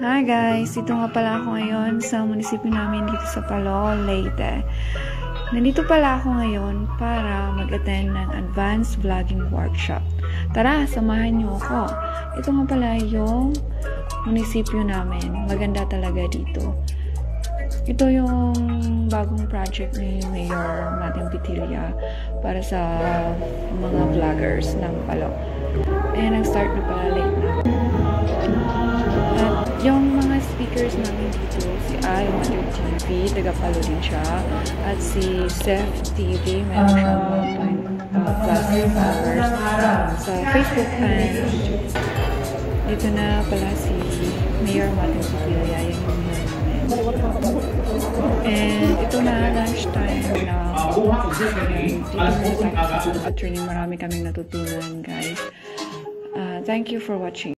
Hi guys! Dito nga pala ako ngayon sa munisipyo namin dito sa Palo, Leyte. Nandito pala ako ngayon para mag-attend ng advanced vlogging workshop. Tara, samahan niyo ako. Ito nga pala yung munisipyo namin. Maganda talaga dito. Ito yung bagong project ni Mayor Martin Pitilla para sa mga vloggers ng Palo. Nag-start na pala late na. At yung mga speakers namin dito, si I, Mother TV, taga-Palo din siya. At si Seth TV, meron siyang 1.+ followers sa Facebook and YouTube. Dito na pala si Mayor Martin Pitilla, yan yung mayor namin. And ito na, lunchtime na. Dito na tayo sa training. Marami kaming natutunan, guys. Thank you for watching.